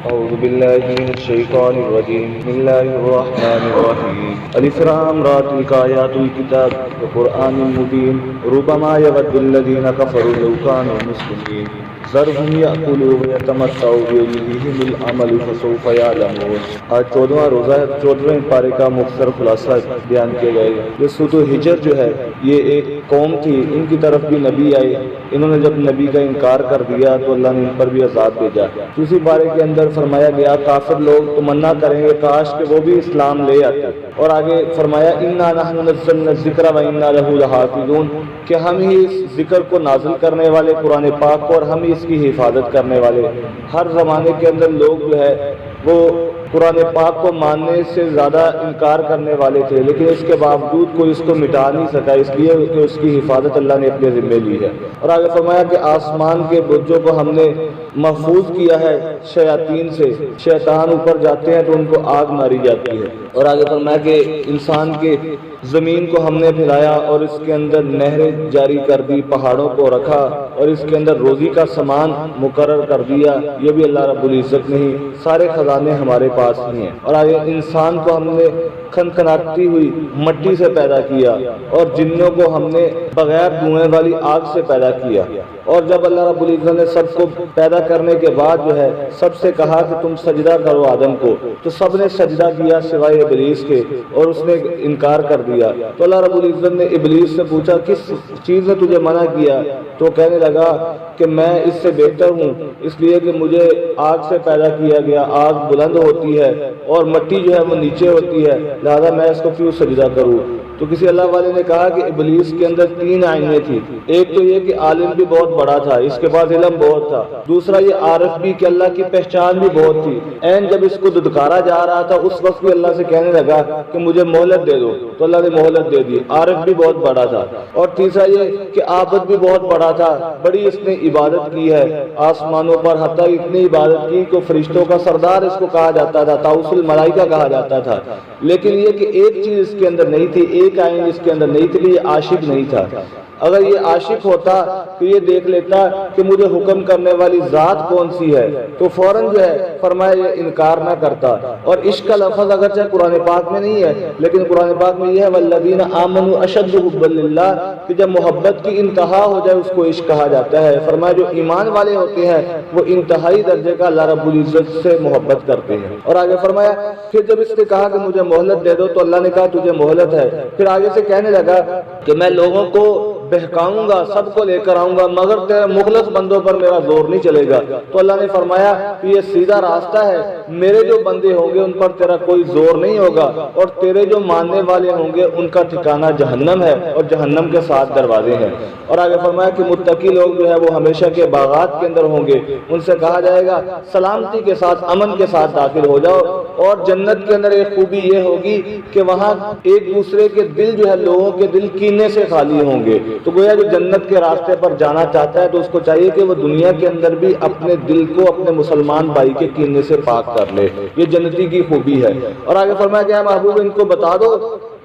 أعوذ بالله من الشيطان الرجيم بسم الله الرحمن الرحيم ألف لام را تلك آيات الكتاب وقرآن مبين ربما يود الذين كفروا لو كانوا مسلمين ذرهم يأكلوا ويتمتعوا ويلههم العمل فسوف يعلمون۔ آج 14واں روزہ ہے، 14ویں پارے کا مختصر خلاصہ بیان کیا گیا ہے۔ یہ سورۃ الحجر جو ہے یہ ایک قوم تھی، ان کی طرف بھی نبی آئے، انہوں نے جب نبی کا انکار کر دیا تو اللہ نے ان پر بھی عذاب بھیجا۔ دوسری پارے کے اندر فرمایا گیا کافر لوگ تمنا کریں گے کاش کہ وہ بھی اسلام لے آتے، اور آگے فرمایا انا نحن نزلنا الذکر و انا لہ لحافظون، کہ ہم ہی اس ذکر کو نازل کرنے والے قرآن پاک کو، اور ہم ہی اس کی حفاظت کرنے والے۔ ہر زمانے کے اندر لوگ جو ہے وہ قرآن پاک کو ماننے سے زیادہ انکار کرنے والے تھے، لیکن اس کے باوجود کوئی اس کو مٹا نہیں سکا، اس لیے کہ اس کی حفاظت اللہ نے اپنے ذمہ لی ہے۔ اور آگے فرمایا کہ آسمان کے برجوں کو ہم نے محفوظ کیا ہے شیاطین سے، شیطان اوپر جاتے ہیں تو ان کو آگ ماری جاتی ہے۔ اور آگے فرمایا کہ انسان کے زمین کو ہم نے پھیلایا اور اس کے اندر نہریں جاری کر دی، پہاڑوں کو رکھا اور اس کے اندر روزی کا سامان مقرر کر دیا، یہ بھی اللہ رب العزت نے ہی، سارے خزانے ہمارے پاس ہی ہیں۔ اور آگے انسان کو ہم نے کھنکھناتی ہوئی مٹی سے پیدا کیا، اور جنوں کو ہم نے بغیر دھوئیں والی آگ سے پیدا کیا۔ اور جب اللہ رب العزت نے سب کو پیدا کرنے کے بعد جو ہے سب سے کہا کہ تم سجدہ کرو آدم کو، تو سب نے سجدہ کیا سوائے ابلیس کے، اور اس نے انکار کر دیا۔ تو اللہ رب العزت نے ابلیس سے پوچھا کس چیز نے تجھے منع کیا؟ تو کہنے لگا کہ میں اس سے بہتر ہوں، اس لیے کہ مجھے آگ سے پیدا کیا گیا، آگ بلند ہوتی ہے اور مٹی جو ہے وہ نیچے ہوتی ہے، لہذا میں اس کو کیوں سجدہ کروں؟ تو کسی اللہ والے نے کہا کہ ابلیس کے اندر 3 آئینیں تھیں، ایک تو یہ کہ عالم بھی بہت بڑا تھا، اس کے پاس علم بہت تھا، دوسرا یہ عارف بھی کہ اللہ کی پہچان بھی بہت تھی، این جب اس کو دھتکارا جا رہا تھا اس وقت بھی اللہ سے کہنے لگا کہ مجھے مہلت دے دو، تو اللہ نے مہلت دے دی، عارف بھی بہت بڑا تھا، اور تیسرا یہ کہ عابد بھی بہت بڑا تھا، بڑی اس نے عبادت کی ہے آسمانوں پر، حتیٰ اتنی عبادت کی کہ فرشتوں کا سردار اس کو کہا جاتا تھا، طاؤس الملائکہ کہا جاتا تھا، لیکن یہ کہ ایک چیز اس کے اندر نہیں تھی، ایک آئین اس کے اندر نہیں تھی، یہ عاشق نہیں تھا۔ اگر یہ عاشق ہوتا تو یہ دیکھ لیتا کہ مجھے حکم کرنے والی ذات کون سی ہے، تو فوراً جو ہے فرمایا یہ انکار نہ کرتا۔ اور عشق کا لفظ اگرچہ قرآن پاک میں نہیں ہے، لیکن قرآن پاک میں یہ ہے والذین آمنوا اشد حبا للہ، کہ جب محبت کی انتہا ہو جائے اس کو عشق کہا جاتا ہے۔ فرمایا جو ایمان والے ہوتے ہیں وہ انتہائی درجے کا اللہ رب العزت سے محبت کرتے ہیں۔ اور آگے فرمایا پھر جب اس نے کہا کہ مجھے مہلت دے دو، تو اللہ نے کہا تجھے مہلت ہے۔ پھر آگے سے کہنے لگا کہ میں لوگوں کو بہکاؤں گا، سب کو لے کر آؤں گا، مگر تیرے مخلص بندوں پر میرا زور نہیں چلے گا۔ تو اللہ نے فرمایا کہ یہ سیدھا راستہ ہے، میرے جو بندے ہوں گے ان پر تیرا کوئی زور نہیں ہوگا، اور تیرے جو ماننے والے ہوں گے ان کا ٹھکانہ جہنم ہے، اور جہنم کے 7 دروازے ہیں۔ اور آگے فرمایا کہ متقی لوگ جو ہے وہ ہمیشہ کے باغات کے اندر ہوں گے، ان سے کہا جائے گا سلامتی کے ساتھ، امن کے ساتھ داخل ہو جاؤ۔ اور جنت کے اندر ایک خوبی یہ ہوگی کہ وہاں ایک دوسرے کے دل جو ہے لوگوں کے دل کینے سے خالی ہوں گے۔ تو گویا جو جنت کے راستے پر جانا چاہتا ہے تو اس کو چاہیے کہ وہ دنیا کے اندر بھی اپنے دل کو اپنے مسلمان بھائی کے کینے سے پاک کر لے، یہ جنتی کی خوبی ہے۔ اور آگے فرمایا کہ محبوب ان کو بتا دو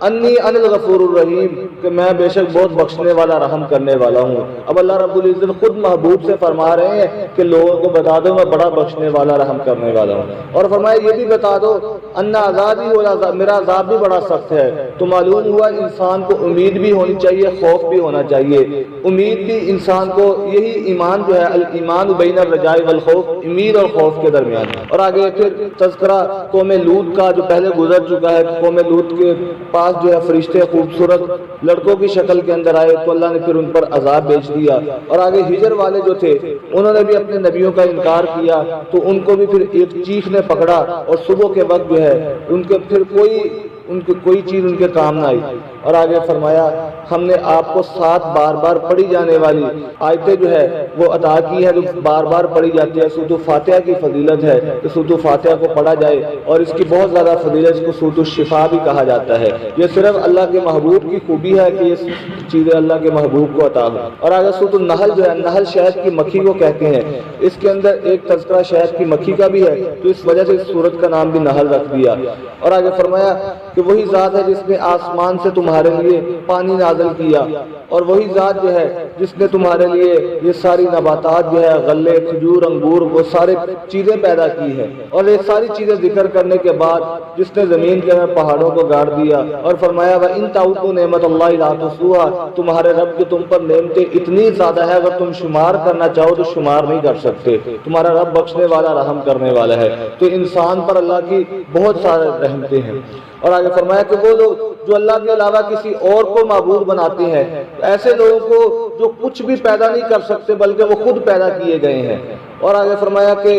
انی انا الغفور الرحیم، کہ میں بے شک بہت بخشنے والا رحم کرنے والا ہوں۔ اب اللہ رب العزت خود محبوب سے فرما رہے ہیں کہ لوگوں کو بتا دو میں بڑا بخشنے والا رحم کرنے والا ہوں، اور فرمایا یہ بھی بتا دو ان عذابی میرا عذاب بھی بڑا سخت ہے۔ تو معلوم ہوا انسان کو امید بھی ہونی چاہیے، خوف بھی ہونا چاہیے۔ امید بھی انسان کو، یہی ایمان جو ہے الایمان بین الرجاء والخوف، امید اور خوف کے درمیان۔ اور آگے پھر تذکرہ قوم لوط کا جو پہلے گزر چکا ہے، قوم لوط کے پاس جو ہے فرشتے خوبصورت لڑکوں کی شکل کے اندر آئے تو اللہ نے پھر ان پر عذاب بھیج دیا۔ اور آگے ہجر والے جو تھے انہوں نے بھی اپنے نبیوں کا انکار کیا، تو ان کو بھی پھر ایک چیخ نے پکڑا، اور صبح کے وقت جو ہے ان کے پھر کوئی چیز ان کے کام نہ آئی۔ اور آگے فرمایا ہم نے آپ کو 7 بار بار پڑھی جانے والی آیتیں جو ہے وہ عطا کی ہے، جو بار بار پڑھی جاتی ہے۔ سورۃ الفاتحہ کی فضیلت ہے کہ سورۃ الفاتحہ کو پڑھا جائے، اور اس کی بہت زیادہ فضیلت، اس کو سورۃ الشفا بھی کہا جاتا ہے۔ یہ صرف اللہ کے محبوب کی خوبی ہے کہ یہ چیزیں اللہ کے محبوب کو عطا ہو۔ اور آگے سورۃ النحل جو ہے، نحل شہد کی مکھی کو کہتے ہیں، اس کے اندر ایک تذکرہ شہد کی مکھی کا بھی ہے، تو اس وجہ سے اس سورت کا نام بھی نحل رکھ دیا۔ اور آگے فرمایا کہ وہی ذات ہے جس نے آسمان سے تمہارے لیے پانی نازل نازل کیا، اور وہی ذات جو ہے جس نے تمہارے لیے یہ ساری نباتات جو ہے غلے، کھجور، انگور، وہ سارے چیزیں پیدا کی ہیں، اور یہ ساری چیزیں ذکر کرنے کے بعد جس نے زمین کے اندر پہاڑوں کو گاڑ دیا اور فرمایا وَإِن تَعُدُّوا نِعْمَتَ اللَّهِ لَا تُحْصُوهَا، تمہارے رب کی تم پر نعمتیں اتنی زیادہ ہے، اگر تم شمار کرنا چاہو تو شمار نہیں کر سکتے۔ تمہارا رب بخشنے والا، رحم کرنے والا ہے۔ تو انسان پر اللہ کی بہت سارے رحمتیں ہیں۔ اور آگے فرمایا کہ وہ لوگ جو اللہ کے علاوہ کسی اور کو معبود بناتے ہیں، ایسے لوگوں کو جو کچھ بھی پیدا نہیں کر سکتے بلکہ وہ خود پیدا کیے گئے ہیں۔ اور آگے فرمایا کہ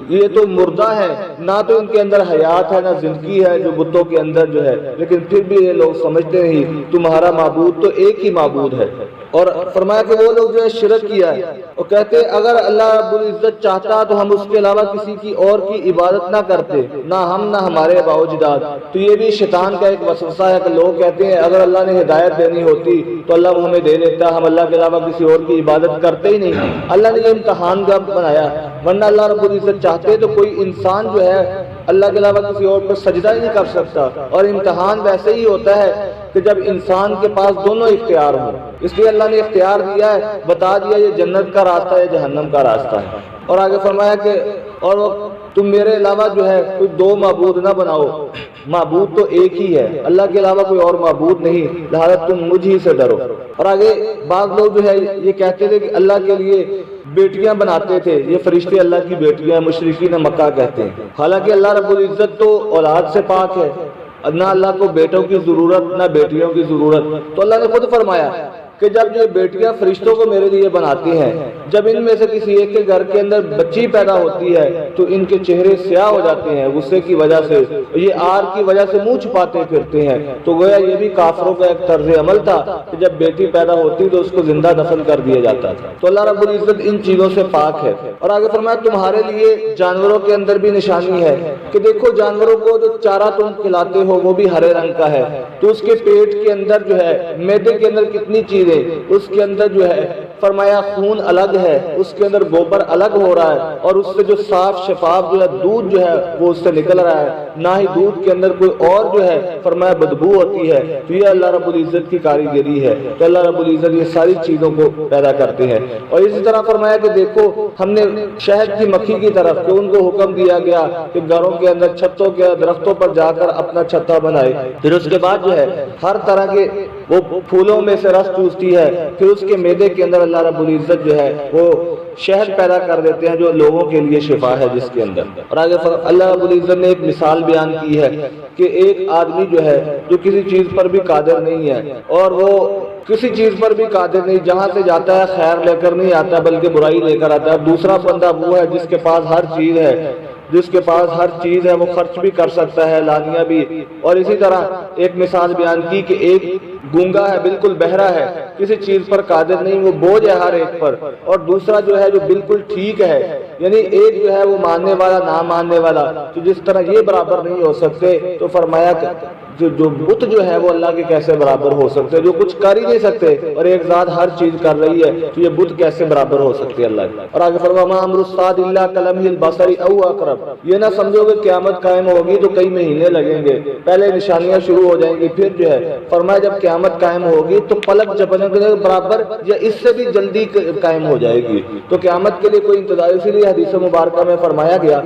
یہ تو مردہ ہے، نہ تو ان کے اندر حیات ہے، نہ زندگی ہے جو بتوں کے اندر جو ہے، لیکن پھر بھی یہ لوگ سمجھتے نہیں تمہارا معبود تو ایک ہی معبود ہے۔ اور فرمایا کہ وہ لوگ جو ہے شرک کیا ہے، وہ کہتے اگر اللہ رب العزت چاہتا تو ہم اس کے علاوہ کسی کی اور کی عبادت نہ کرتے، نہ ہم نہ ہمارے آباء و اجداد۔ تو یہ بھی شیطان کا ایک وسوسہ ہے کہ لوگ کہتے ہیں اگر اللہ نے ہدایت دینی ہوتی تو اللہ وہ ہمیں دے دیتا، ہم اللہ کے علاوہ کسی اور کی عبادت کرتے ہی نہیں۔ اللہ نے یہ امتحان کا بنایا، ورنہ اللہ رب العزت چاہتے تو کوئی انسان جو ہے اللہ کے علاوہ کسی اور پر سجدہ ہی نہیں کر سکتا۔ اور امتحان ویسے ہی ہوتا ہے کہ جب انسان کے پاس دونوں اختیار ہوں، اس لیے اللہ نے اختیار دیا ہے، بتا دیا یہ جنت کا راستہ ہے، جہنم کا راستہ ہے۔ اور آگے فرمایا کہ اور تم میرے علاوہ جو ہے کوئی دو معبود نہ بناؤ، معبود تو ایک ہی ہے، اللہ کے علاوہ کوئی اور معبود نہیں، لہذا تم مجھ ہی سے ڈرو۔ اور آگے بعض لوگ جو ہے یہ کہتے تھے کہ اللہ کے لیے بیٹیاں بناتے تھے، یہ فرشتے اللہ کی بیٹیاں، مشرکین مکہ کہتے ہیں، حالانکہ اللہ رب العزت تو اولاد سے پاک ہے، نہ اللہ کو بیٹوں کی ضرورت نہ بیٹیوں کی ضرورت۔ تو اللہ نے خود فرمایا کہ جب یہ بیٹیاں فرشتوں کو میرے لیے بناتی ہیں، جب ان میں سے کسی ایک کے گھر کے اندر بچی پیدا ہوتی ہے تو ان کے چہرے سیاہ ہو جاتے ہیں غصے کی وجہ سے، یہ آر کی وجہ سے منہ چھپاتے پھرتے ہیں۔ تو گویا یہ بھی کافروں کا ایک طرز عمل تھا کہ جب بیٹی پیدا ہوتی تو اس کو زندہ دفن کر دیا جاتا تھا۔ تو اللہ رب العزت ان چیزوں سے پاک ہے۔ اور آگے فرمایا تمہارے لیے جانوروں کے اندر بھی نشانی ہے کہ دیکھو جانوروں کو جو چارہ تم کھلاتے ہو وہ بھی ہرے رنگ کا ہے، تو اس کے پیٹ کے اندر جو ہے معدے کے اندر کتنی چیزیں، اس کے اندر جو ہے فرمایا خون الگ ہے، اس کے اندر گوبر الگ ہو رہا ہے، اور اس سے جو صاف شفاف جو ہے دودھ جو ہے وہ اس سے نکل رہا ہے، نہ ہی دودھ کے اندر کوئی اور جو ہے فرمایا بدبو ہوتی ہے۔ تو یہ اللہ رب العزت کی کاریگری ہے۔ تو اللہ رب العزت یہ ساری چیزوں کو پیدا کرتے ہیں۔ اور اسی طرح فرمایا کہ دیکھو ہم نے شہد کی مکھی کی طرف کہ ان کو حکم دیا گیا کہ گھروں کے اندر، چھتوں کے درختوں پر جا کر اپنا چھتا بنائے، پھر اس کے بعد جو ہے ہر طرح کے وہ پھولوں میں سے رس چوستی ہے، پھر اس کے معدے کے اندر اللہ رب العزت جو ہے وہ شہد پیدا کر دیتے ہیں جو لوگوں کے لیے شفا ہے جس کے اندر۔ اور آگے اللہ رب العزت نے ایک مثال بیان کی ہے کہ ایک آدمی جو ہے جو کسی چیز پر بھی قادر نہیں ہے، اور وہ کسی چیز پر بھی قادر نہیں، جہاں سے جاتا ہے خیر لے کر نہیں آتا بلکہ برائی لے کر آتا ہے۔ دوسرا بندہ وہ ہے جس کے پاس ہر چیز ہے، جس کے پاس ہر چیز ہے، وہ خرچ بھی کر سکتا ہے، لانیاں بھی۔ اور اسی طرح ایک مثال بیان کی کہ ایک گونگا ہے، بالکل بہرا ہے، کسی چیز پر قادر نہیں، وہ بوجھ ہے ہر ایک پر، اور دوسرا جو ہے جو بالکل ٹھیک ہے، یعنی ایک جو ہے وہ ماننے والا نہ ماننے والا، تو جس طرح یہ برابر نہیں ہو سکتے، تو فرمایا کہ جو بت جو ہے وہ اللہ کے کیسے برابر ہو سکتے، جو کچھ کر ہی نہیں سکتے، اور ایک ذات ہر چیز کر رہی ہے، تو یہ بت کیسے برابر ہو سکتے اللہ کے۔ اور آگے فرمایا ما امر الساعۃ الا کلمح البصر او اقرب، یہ نہ سمجھو کہ قیامت قائم ہوگی تو کئی مہینے لگیں گے، پہلے نشانیاں شروع ہو جائیں گی، پھر جو ہے فرمایا جب قیامت قائم ہوگی تو پلک جھپکنے کے برابر یا اس سے بھی جلدی قائم ہو جائے گی۔ تو قیامت کے لیے کوئی انتظار، اسی لیے حدیث مبارکہ میں فرمایا گیا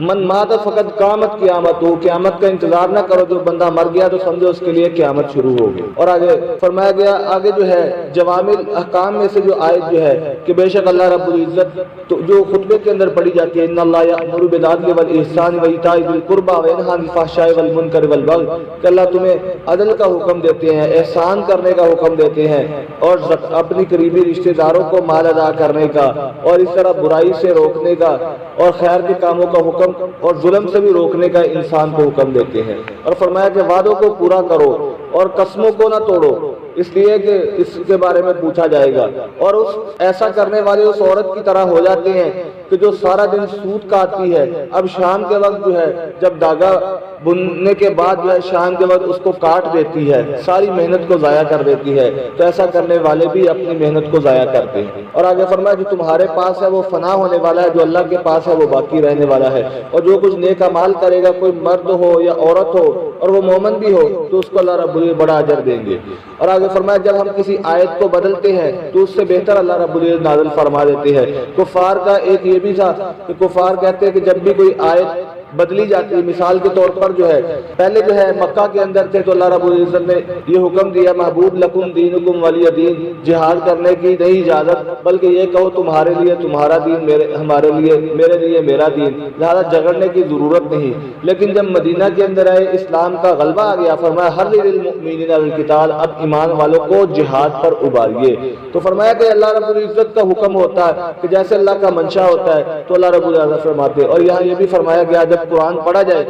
من مات فقد قامت قیامت، قیامت کا انتظار نہ کرو، جو بندہ مر گیا تو سمجھو اس کے لیے قیامت شروع ہوگی۔ اور آگے فرمایا گیا، آگے جو ہے جوامع احکام میں سے جو آیت جو ہے کہ بے شک اللہ رب العزت تو جو خطبے کے اندر پڑھی جاتی ہے ان اللہ یأمر بالعدل والاحسان وایتاء ذی القربى وینہی عن الفحشاء والمنکر والبغی، کہ اللہ تمہیں عدل کا حکم دیتے ہیں، احسان کرنے کا حکم دیتے ہیں، اور اپنی قریبی رشتہ داروں کو مال ادا کرنے کا، اور اس طرح برائی سے روکنے کا، اور خیر کے کاموں کا حکم، اور ظلم سے بھی روکنے کا انسان کو حکم دیتے ہیں۔ اور فرمایا کہ وعدوں کو پورا کرو اور قسموں کو نہ توڑو، اس لیے کہ اس کے بارے میں پوچھا جائے گا، اور اس ایسا کرنے والے اس عورت کی طرح ہو جاتے ہیں کہ جو سارا دن سود کاٹتی ہے، اب شام کے وقت جو ہے جب داغا بننے کے بعد جو ہے شام کے وقت اس کو کاٹ دیتی ہے، ساری محنت کو ضائع کر دیتی ہے، تو ایسا کرنے والے بھی اپنی محنت کو ضائع کرتے ہیں۔ اور آگے فرمایا جو تمہارے پاس ہے وہ فنا ہونے والا ہے، جو اللہ کے پاس ہے وہ باقی رہنے والا ہے، اور جو کچھ نیک اعمال کرے گا، کوئی مرد ہو یا عورت ہو اور وہ مومن بھی ہو، تو اس کو اللہ رب العزت بڑا اجر دیں گے۔ اور آگے نے فرمایا جب ہم کسی آیت کو بدلتے ہیں تو اس سے بہتر اللہ رب العزت نازل فرما دیتے ہیں۔ کفار کا ایک یہ بھی تھا کہ کفار کہتے ہیں کہ جب بھی کوئی آیت بدلی جاتی ہے، مثال کے طور پر جو ہے پہلے جو ہے مکہ کے اندر تھے تو اللہ رب العزت نے یہ حکم دیا محبوب لکم دینکم ولی دین، جہاد کرنے کی نہیں اجازت، بلکہ یہ کہو تمہارے لیے تمہارا دین، ہمارے لیے میرے لیے میرا دین، لہذا جھگڑنے کی ضرورت نہیں۔ لیکن جب مدینہ کے اندر آئے اسلام کا غلبہ آ گیا، فرمایا حرض للمؤمنین علی القتال، اب ایمان والوں کو جہاد پر اباریے۔ تو فرمایا کہ اللہ رب العزت کا حکم ہوتا ہے کہ جیسے اللہ کا منشا ہوتا ہے تو اللہ رب العزت فرماتے ہیں۔ اور یہاں یہ بھی فرمایا گیا جب قرآن پڑھا جائے